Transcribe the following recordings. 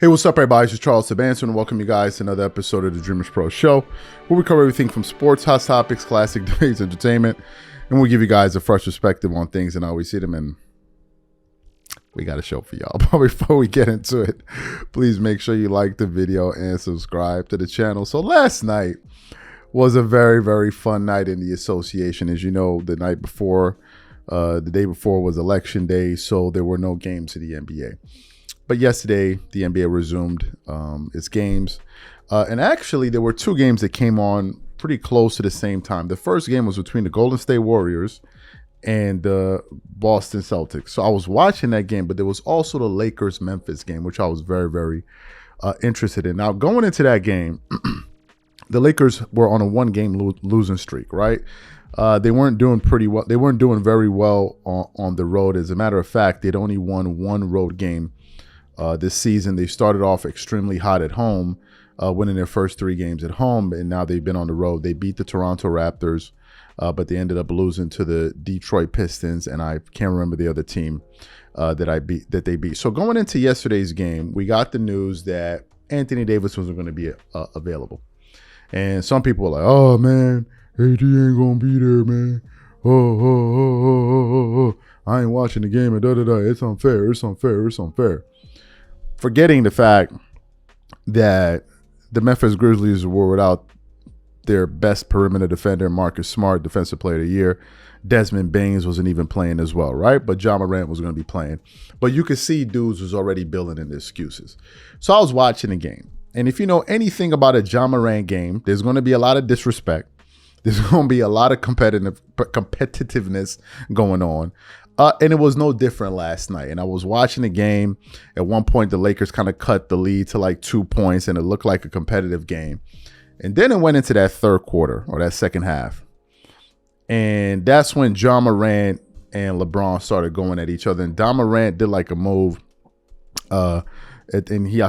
Hey, what's up, everybody? This is Charles Sabanson, and welcome you guys to another episode of the Dreamers Pro Show, where we cover everything from sports, hot topics, classic debates, entertainment, and we'll give you guys a fresh perspective on things and how we see them. And we got a show for y'all. But before we get into it, please make sure you like the video and subscribe to the channel. So last night was a very, very fun night in the association. As you know, the day before was election day, so there were no games in the NBA. But yesterday, the NBA resumed its games. And actually, there were two games that came on pretty close to the same time. The first game was between the Golden State Warriors and the Boston Celtics. So I was watching that game, but there was also the Lakers-Memphis game, which I was very, very interested in. Now, going into that game, the Lakers were on a one-game losing streak, right? They weren't doing pretty well. They weren't doing very well on the road. As a matter of fact, they'd only won one road game this season. They started off extremely hot at home, winning their first three games at home, and now they've been on the road. They beat the Toronto Raptors, but they ended up losing to the Detroit Pistons, and I can't remember the other team that they beat. So going into yesterday's game, we got the news that Anthony Davis wasn't going to be available, and some people were like, "Oh man, AD ain't gonna be there, man. Oh. I ain't watching the game, and da-da-da. It's unfair. It's unfair. It's unfair." Forgetting the fact that the Memphis Grizzlies were without their best perimeter defender, Marcus Smart, Defensive Player of the Year. Desmond Baines wasn't even playing as well, right? But Ja Morant was going to be playing. But you could see dudes was already building in the excuses. So I was watching the game. And if you know anything about a Ja Morant game, there's going to be a lot of disrespect. There's going to be a lot of competitiveness going on. And it was no different last night. And I was watching the game. At one point, the Lakers kind of cut the lead to like 2 points, and it looked like a competitive game. And then it went into that third quarter, or that second half. And that's when Ja Morant and LeBron started going at each other. And Ja Morant did like a move. And I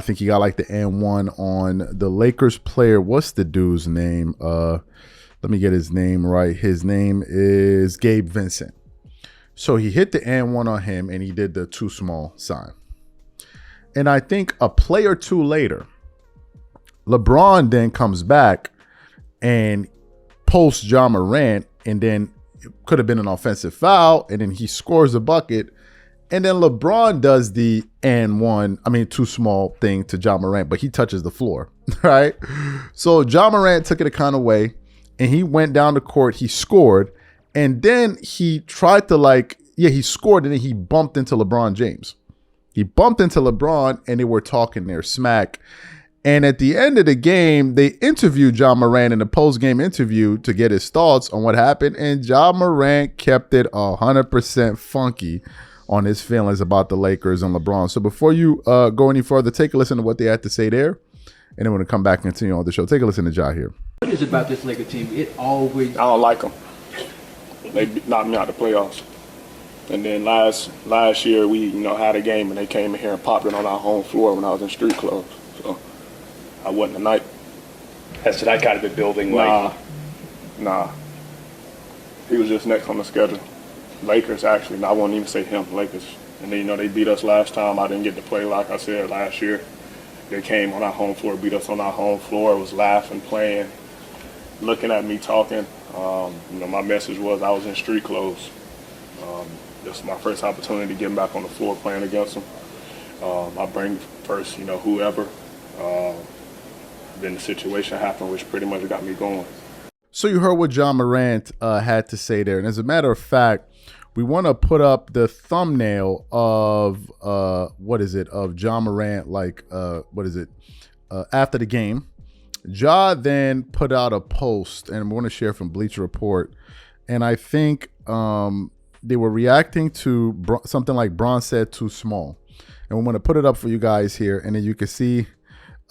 think he got like the and one on the Lakers player. What's the dude's name? Let me get his name right. His name is Gabe Vincent. So he hit the and one on him, and he did the too small sign. And I think a play or two later, LeBron then comes back and posts Ja Morant, and then it could have been an offensive foul, and then he scores a bucket. And then LeBron does the too small thing to Ja Morant, but he touches the floor, right? So Ja Morant took it a kind of way, and he went down the court, he scored, and then he tried to he scored, and then he bumped into LeBron James. He bumped into LeBron, and they were talking their smack. And at the end of the game, they interviewed Ja Morant in a post-game interview to get his thoughts on what happened, and Ja Morant kept it 100% funky on his feelings about the Lakers and LeBron. So before you go any further, take a listen to what they had to say there, and then we're going to come back and continue on the show. Take a listen to Ja here. What is it about this Lakers team? I don't like them. They knocked me out of the playoffs. And then last year we had a game, and they came in here and popped it on our home floor when I was in street clothes. So I wasn't a night. Has that kind of been building? Nah. He was just next on the schedule. Lakers, actually. I won't even say him. Lakers. And then they beat us last time. I didn't get to play, like I said, last year. They came on our home floor, beat us on our home floor. Was laughing, playing, looking at me, talking. My message was I was in street clothes. This is my first opportunity to get back on the floor playing against them. I bring first, whoever. Then the situation happened, which pretty much got me going. So you heard what Ja Morant had to say there. And as a matter of fact, we want to put up the thumbnail of, of Ja Morant, after the game. Ja then put out a post, and I'm going to share from Bleacher Report. And I think they were reacting to something like Bron said too small. And we're going to put it up for you guys here. And then you can see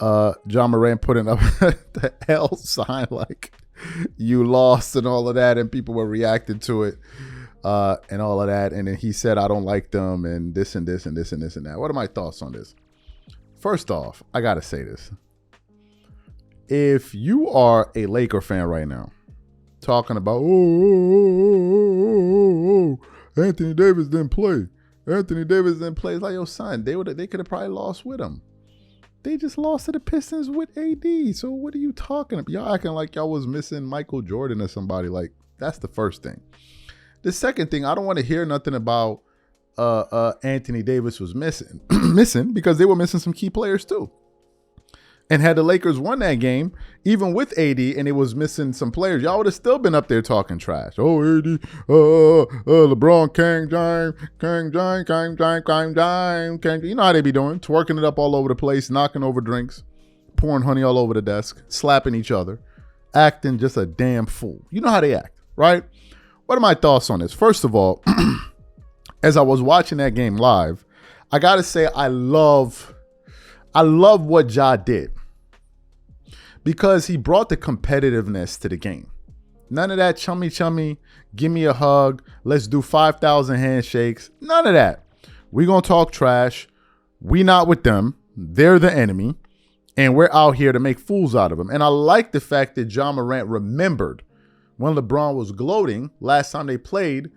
Ja Morant putting up the L sign, like you lost and all of that. And people were reacting to it and all of that. And then he said, I don't like them and this and this and this and this and that. What are my thoughts on this? First off, I got to say this. If you are a Laker fan right now, talking about, Anthony Davis didn't play. It's like, yo, son, they could have probably lost with him. They just lost to the Pistons with AD. So what are you talking about? Y'all acting like y'all was missing Michael Jordan or somebody. Like, that's the first thing. The second thing, I don't want to hear nothing about Anthony Davis was missing. Missing because they were missing some key players too. And had the Lakers won that game, even with AD, and it was missing some players, y'all would have still been up there talking trash. Oh, AD, LeBron, King James. You know how they be doing, twerking it up all over the place, knocking over drinks, pouring honey all over the desk, slapping each other, acting just a damn fool. You know how they act, right? What are my thoughts on this? First of all, as I was watching that game live, I got to say I love what Ja did because he brought the competitiveness to the game. None of that chummy, give me a hug, let's do 5,000 handshakes. None of that. We gonna talk trash. We not with them. They're the enemy. And we're out here to make fools out of them. And I like the fact that Ja Morant remembered when LeBron was gloating last time they played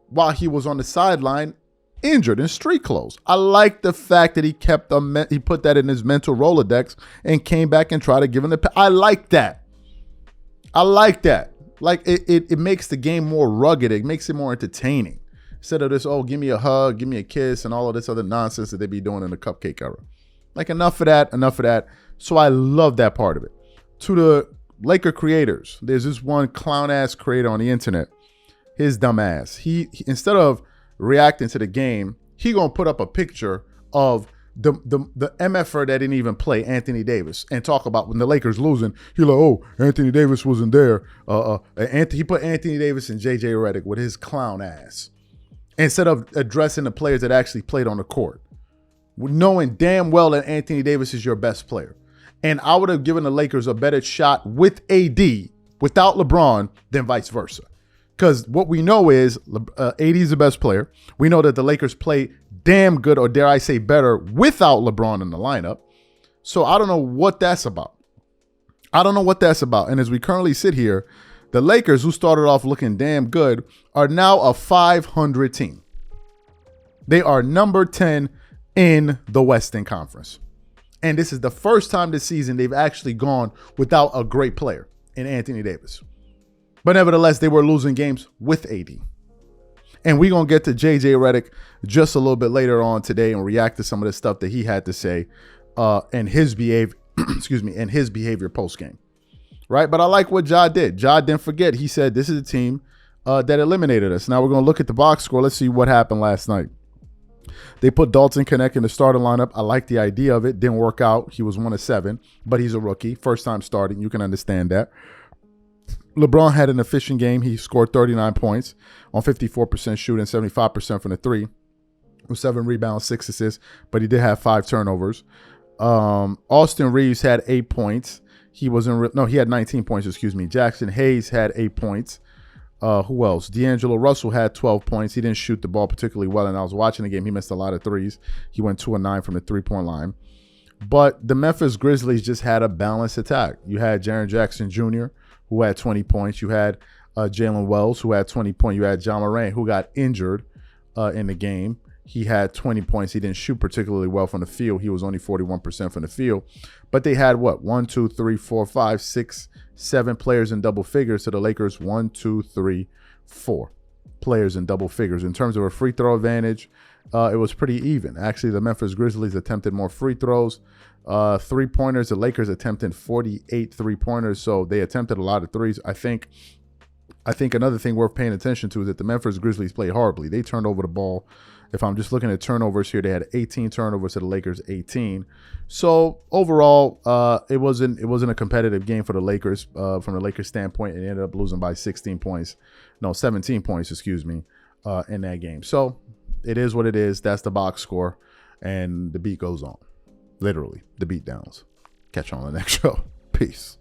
while he was on the sideline injured in street clothes. I like the fact that he he put that in his mental Rolodex and came back and tried to give him I like that. I like that. Like it makes the game more rugged. It makes it more entertaining. Instead of this, oh, give me a hug, give me a kiss, and all of this other nonsense that they be doing in the cupcake era. Like enough of that. So I love that part of it. To the Laker creators, there's this one clown ass creator on the internet. His dumb ass. He instead of reacting to the game, he gonna put up a picture of the MFer that didn't even play, Anthony Davis, and talk about when the Lakers losing. He like, oh, Anthony Davis wasn't there. He put Anthony Davis and JJ Redick with his clown ass instead of addressing the players that actually played on the court, knowing damn well that Anthony Davis is your best player. And I would have given the Lakers a better shot with AD without LeBron than vice versa. Because what we know is AD is the best player. We know that the Lakers play damn good, or dare I say better, without LeBron in the lineup. So I don't know what that's about. And as we currently sit here, the Lakers, who started off looking damn good, are now a 500 team. They are number 10 in the Western Conference. And this is the first time this season they've actually gone without a great player in Anthony Davis. But nevertheless, they were losing games with AD. And we're going to get to JJ Redick just a little bit later on today and react to some of the stuff that he had to say and his behavior, and his behavior post-game. Right? But I like what Ja did. Ja didn't forget. He said, this is a team that eliminated us. Now we're going to look at the box score. Let's see what happened last night. They put Dalton Knecht in the starting lineup. I like the idea of it. Didn't work out. He was 1 of 7, but he's a rookie. First time starting. You can understand that. LeBron had an efficient game. He scored 39 points on 54% shooting, 75% from the three, with 7 rebounds, 6 assists, but he did have 5 turnovers. Austin Reeves had 8 points. He had 19 points, excuse me. Jackson Hayes had 8 points. Who else? D'Angelo Russell had 12 points. He didn't shoot the ball particularly well, and I was watching the game. He missed a lot of threes. He went 2 of 9 from the three-point line. But the Memphis Grizzlies just had a balanced attack. You had Jaren Jackson Jr., who had 20 points. You had Jalen Wells, who had 20 points. You had Ja Morant, who got injured in the game. He had 20 points. He didn't shoot particularly well from the field. He was only 41% from the field. But they had 1, 2, 3, 4, 5, 6, 7 players in double figures to the Lakers. 1, 2, 3, 4 players in double figures. In terms of a free throw advantage, it was pretty even. Actually, the Memphis Grizzlies attempted more free throws. 3-pointers, the Lakers attempted 48 3-pointers, so they attempted a lot of threes. I think another thing worth paying attention to is that the Memphis Grizzlies played horribly. They turned over the ball. If I'm just looking at turnovers here, they had 18 turnovers to the Lakers 18. So overall, it wasn't a competitive game for the Lakers from the Lakers standpoint. It ended up losing by 17 points, excuse me, in that game. So it is what it is. That's the box score, and the beat goes on. Literally, the beat downs. Catch you on the next show. Peace.